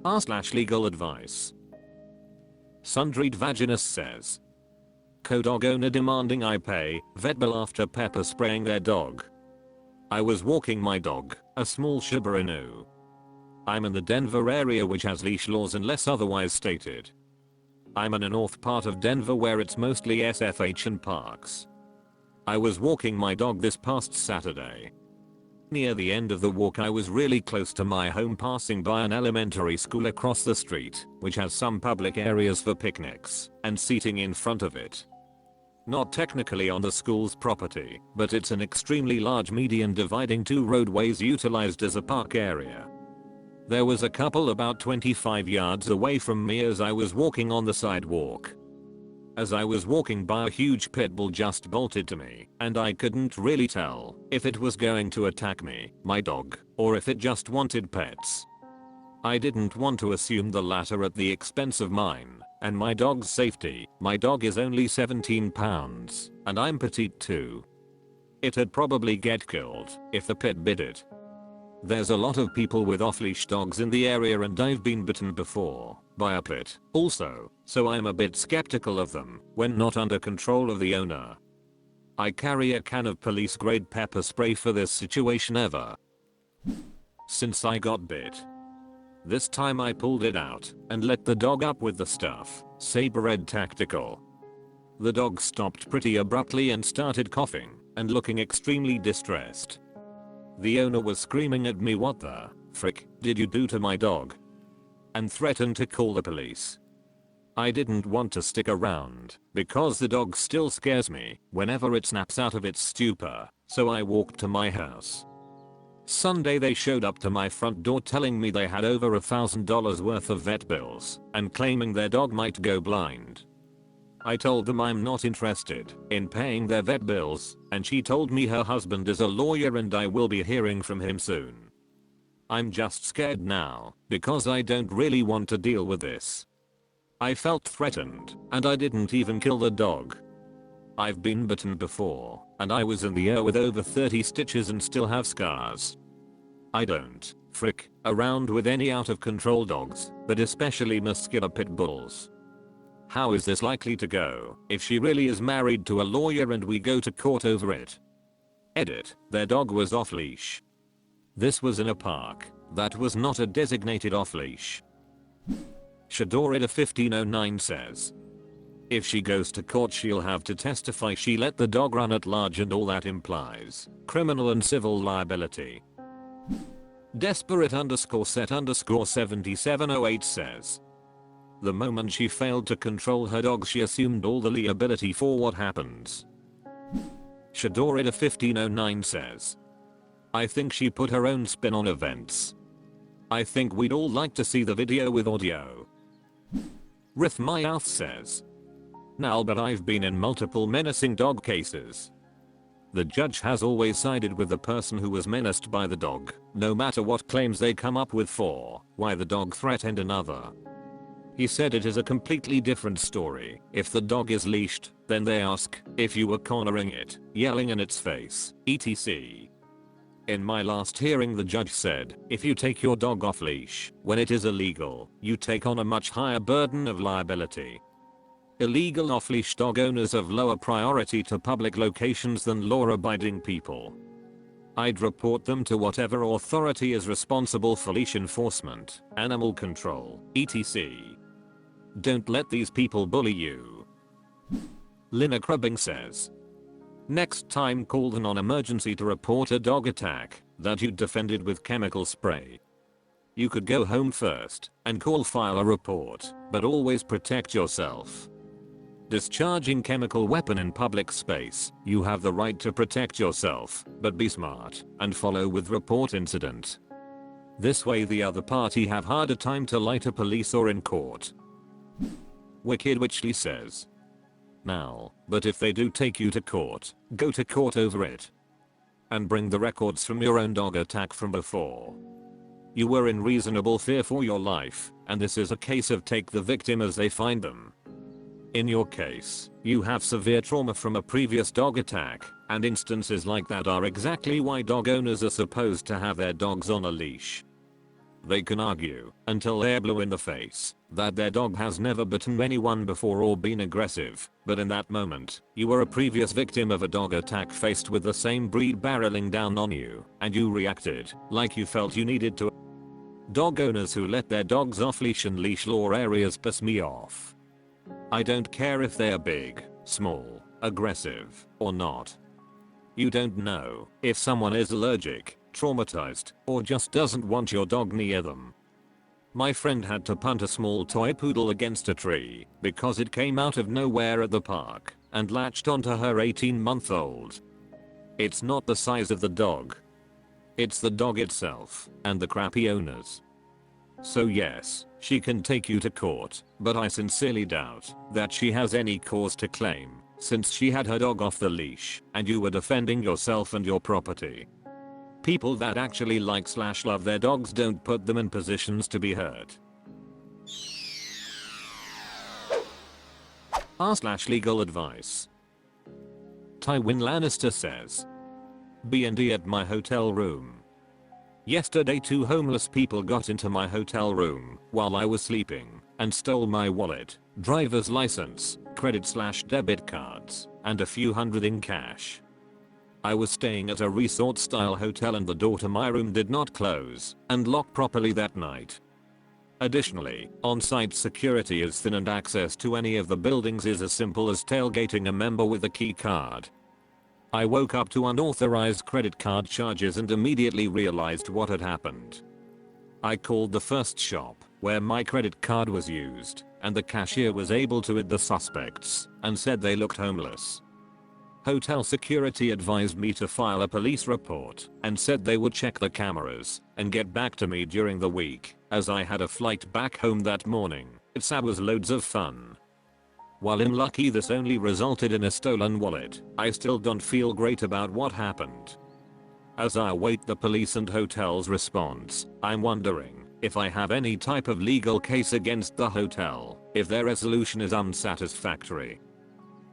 r/legal advice. Sundried Vaginus says, co-dog owner demanding I pay vet bill after pepper spraying their dog. I was walking my dog, a small Shiba Inu. I'm in the Denver area which has leash laws unless otherwise stated. I'm in a north part of Denver where it's mostly SFH and parks. I was walking my dog this past Saturday. Near the end of the walk I was really close to my home, passing by an elementary school across the street, which has some public areas for picnics and seating in front of it. Not technically on the school's property, but it's an extremely large median dividing two roadways utilized as a park area. There was a couple about 25 yards away from me as I was walking on the sidewalk. As I was walking by, a huge pit bull just bolted to me, and I couldn't really tell if it was going to attack me, my dog, or if it just wanted pets. I didn't want to assume the latter at the expense of mine and my dog's safety. My dog is only 17 pounds, and I'm petite too. It'd probably get killed if the pit bit it. There's a lot of people with off-leash dogs in the area, and I've been bitten before by a pit also, so I'm a bit skeptical of them when not under control of the owner. I carry a can of police grade pepper spray for this situation ever since I got bit. This time I pulled it out and let the dog up with the stuff, Sabre Red Tactical. The dog stopped pretty abruptly and started coughing and looking extremely distressed. The owner was screaming at me, "What the frick did you do to my dog?" and threatened to call the police. I didn't want to stick around because the dog still scares me whenever it snaps out of its stupor, so I walked to my house. Sunday they showed up to my front door telling me they had over $1,000 worth of vet bills and claiming their dog might go blind. I told them I'm not interested in paying their vet bills, and she told me her husband is a lawyer and I will be hearing from him soon. I'm just scared now because I don't really want to deal with this. I felt threatened and I didn't even kill the dog. I've been bitten before and I was in the air with over 30 stitches and still have scars. I don't frick around with any out of control dogs, but especially muscular pit bulls. How is this likely to go if she really is married to a lawyer and we go to court over it? Edit, their dog was off leash. This was in a park that was not a designated off leash. Shadorida 1509 says, if she goes to court she'll have to testify she let the dog run at large and all that implies criminal and civil liability. Desperate _set _7708 says, the moment she failed to control her dog she assumed all the liability for what happens. Shadorida 1509 says, I think she put her own spin on events. I think we'd all like to see the video with audio. Rithmyouth says, now but I've been in multiple menacing dog cases. The judge has always sided with the person who was menaced by the dog, no matter what claims they come up with for why the dog threatened another. He said it is a completely different story if the dog is leashed, then they ask if you were cornering it, yelling in its face, etc. In my last hearing the judge said, if you take your dog off leash when it is illegal, you take on a much higher burden of liability. Illegal off-leash dog owners have lower priority to public locations than law-abiding people. I'd report them to whatever authority is responsible for leash enforcement, animal control, etc. Don't let these people bully you. Lina Crubbing says, next time call the non-emergency to report a dog attack that you defended with chemical spray. You could go home first and file a report, but always protect yourself. Discharging chemical weapon in public space, you have the right to protect yourself, but be smart and follow with report incident. This way the other party have harder time to lie to police or in court. Wicked Witchley says, now, but if they do take you to court, go to court over it. And bring the records from your own dog attack from before. You were in reasonable fear for your life, and this is a case of take the victim as they find them. In your case, you have severe trauma from a previous dog attack, and instances like that are exactly why dog owners are supposed to have their dogs on a leash. They can argue until they're blue in the face that their dog has never bitten anyone before or been aggressive, but in that moment, you were a previous victim of a dog attack faced with the same breed barreling down on you, and you reacted like you felt you needed to. Dog owners who let their dogs off leash and leash law areas piss me off. I don't care if they're big, small, aggressive, or not. You don't know if someone is allergic, traumatized, or just doesn't want your dog near them. My friend had to punt a small toy poodle against a tree because it came out of nowhere at the park and latched onto her 18-month-old. It's not the size of the dog. It's the dog itself and the crappy owners. So yes, she can take you to court, but I sincerely doubt that she has any cause to claim since she had her dog off the leash and you were defending yourself and your property. People that actually like/love their dogs don't put them in positions to be hurt. R/legal advice. Tywin Lannister says, B&D at my hotel room. Yesterday 2 homeless people got into my hotel room while I was sleeping and stole my wallet, driver's license, credit/debit cards, and a few hundred in cash. I was staying at a resort-style hotel and the door to my room did not close and lock properly that night. Additionally, on-site security is thin and access to any of the buildings is as simple as tailgating a member with a key card. I woke up to unauthorized credit card charges and immediately realized what had happened. I called the first shop where my credit card was used, and the cashier was able to add the suspects and said they looked homeless. Hotel security advised me to file a police report and said they would check the cameras and get back to me during the week, as I had a flight back home that morning. It was loads of fun. While unlucky this only resulted in a stolen wallet, I still don't feel great about what happened. As I await the police and hotel's response, I'm wondering if I have any type of legal case against the hotel if their resolution is unsatisfactory.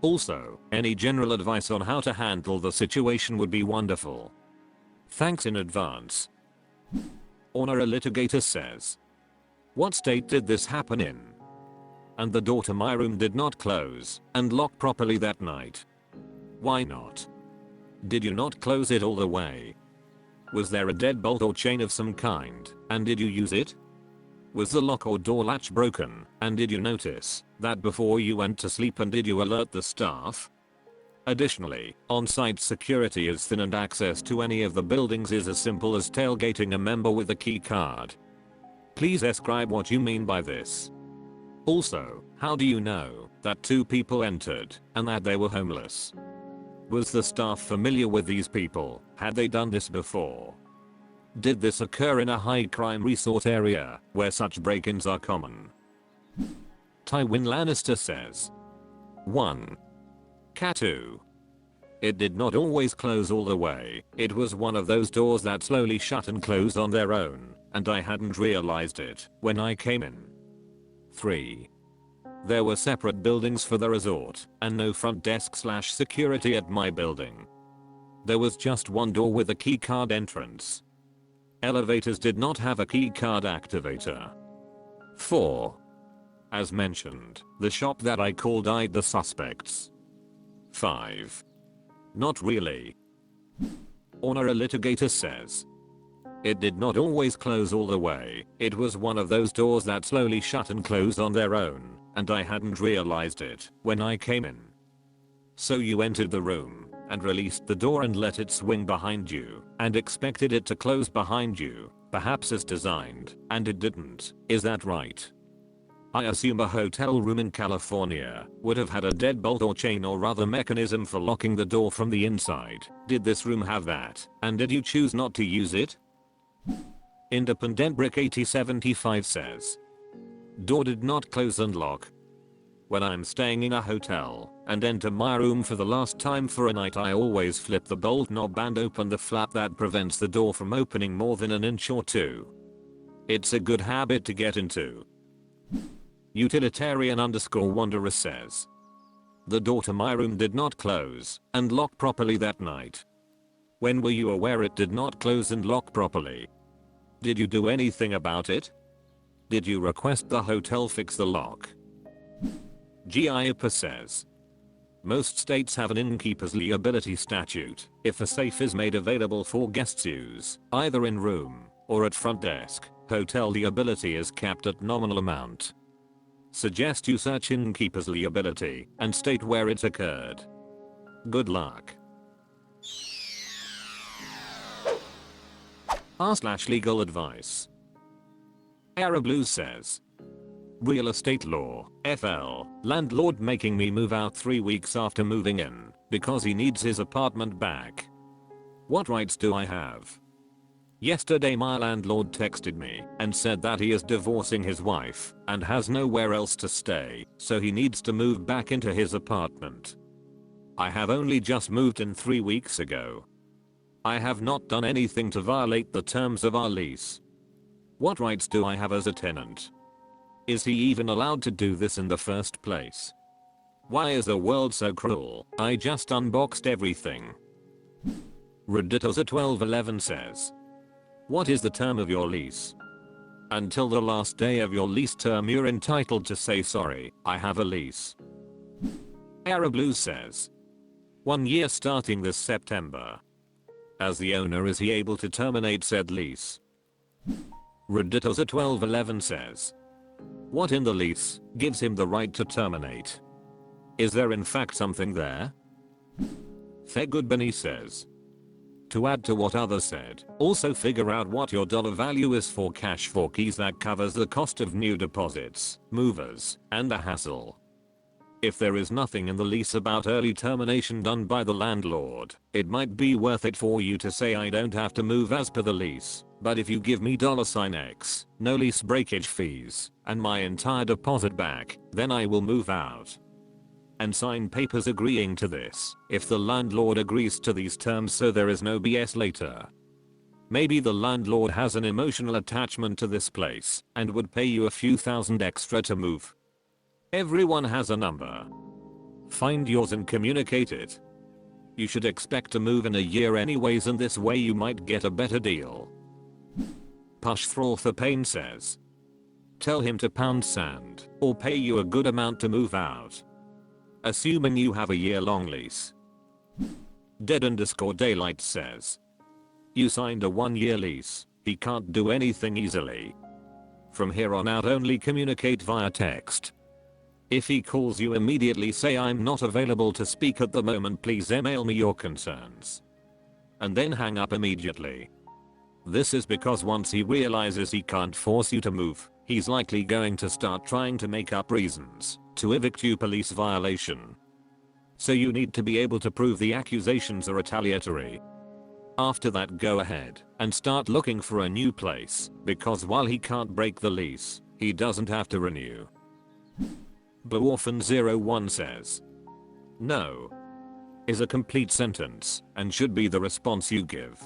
Also, any general advice on how to handle the situation would be wonderful. Thanks in advance. Honor a litigator says, what state did this happen in? And the door to my room did not close and lock properly that night. Why not? Did you not close it all the way? Was there a deadbolt or chain of some kind, and did you use it? Was the lock or door latch broken, and did you notice that before you went to sleep, and did you alert the staff? Additionally, on-site security is thin and access to any of the buildings is as simple as tailgating a member with a key card. Please describe what you mean by this. Also, how do you know that 2 people entered and that they were homeless? Was the staff familiar with these people? Had they done this before? Did this occur in a high-crime resort area where such break-ins are common? Tywin Lannister says, 1. Cat2. It did not always close all the way. It was one of those doors that slowly shut and closed on their own, and I hadn't realized it when I came in. 3. There were separate buildings for the resort, and no front desk/security at my building. There was just one door with a keycard entrance. Elevators did not have a keycard activator. 4. As mentioned, the shop that I called eyed the suspects. 5. Not really. Honor a litigator says, it did not always close all the way. It was one of those doors that slowly shut and closed on their own, and I hadn't realized it when I came in. So you entered the room and released the door and let it swing behind you and expected it to close behind you, perhaps as designed, and it didn't. Is that right? I assume a hotel room in California would have had a deadbolt or chain or other mechanism for locking the door from the inside. Did this room have that, and did you choose not to use it? Independent Brick 8075 says, door did not close and lock. When I'm staying in a hotel and enter my room for the last time for a night, I always flip the bolt knob and open the flap that prevents the door from opening more than an inch or 2. It's a good habit to get into. Utilitarian_Wanderer says, the door to my room did not close and lock properly that night. When were you aware it did not close and lock properly? Did you do anything about it? Did you request the hotel fix the lock? GIPA says, most states have an innkeeper's liability statute if a safe is made available for guests' use, either in room or at front desk. Hotel liability is capped at nominal amount. Suggest you search innkeeper's liability and state where it occurred. Good luck. r/legal advice. Blue says, real estate law, FL, landlord making me move out 3 weeks after moving in because he needs his apartment back. What rights do I have? Yesterday my landlord texted me and said that he is divorcing his wife and has nowhere else to stay, so he needs to move back into his apartment. I have only just moved in 3 weeks ago. I have not done anything to violate the terms of our lease. What rights do I have as a tenant? Is he even allowed to do this in the first place? Why is the world so cruel? I just unboxed everything. Redditosa1211 says, what is the term of your lease? Until the last day of your lease term you're entitled to say sorry, I have a lease. Blue says, 1 year starting this September. As the owner, is he able to terminate said lease? Redditosa1211 says, what in the lease gives him the right to terminate? Is there in fact something there? Thegudbani says, to add to what others said, also figure out what your dollar value is for cash for keys that covers the cost of new deposits, movers, and the hassle. If there is nothing in the lease about early termination done by the landlord, it might be worth it for you to say I don't have to move as per the lease, but if you give me $X, no lease breakage fees, and my entire deposit back, then I will move out. And sign papers agreeing to this, if the landlord agrees to these terms so there is no BS later. Maybe the landlord has an emotional attachment to this place, and would pay you a few thousand extra to move. Everyone has a number. Find yours and communicate it. You should expect to move in a year anyways, and this way you might get a better deal. Push Thrall for Pain says, tell him to pound sand, or pay you a good amount to move out. Assuming you have a year-long lease. Dead_Daylight says, you signed a 1-year lease, he can't do anything easily. From here on out only communicate via text. If he calls you immediately say I'm not available to speak at the moment, please email me your concerns. And then hang up immediately. This is because once he realizes he can't force you to move, he's likely going to start trying to make up reasons to evict you, police violation. So you need to be able to prove the accusations are retaliatory. After that, go ahead and start looking for a new place, because while he can't break the lease, he doesn't have to renew. Blue Orphan 01 says, no is a complete sentence and should be the response you give.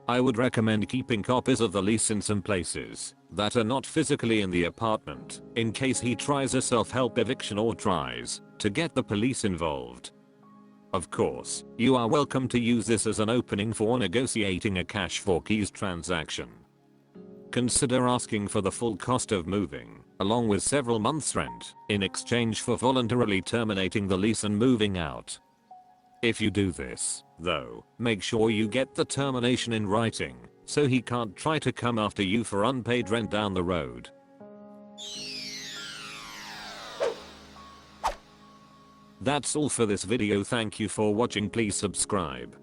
I would recommend keeping copies of the lease in some places that are not physically in the apartment, in case he tries a self-help eviction or tries to get the police involved. Of course, you are welcome to use this as an opening for negotiating a cash for keys transaction. Consider asking for the full cost of moving, along with several months' rent, in exchange for voluntarily terminating the lease and moving out. If you do this, though, make sure you get the termination in writing, so he can't try to come after you for unpaid rent down the road. That's all for this video. Thank you for watching. Please subscribe.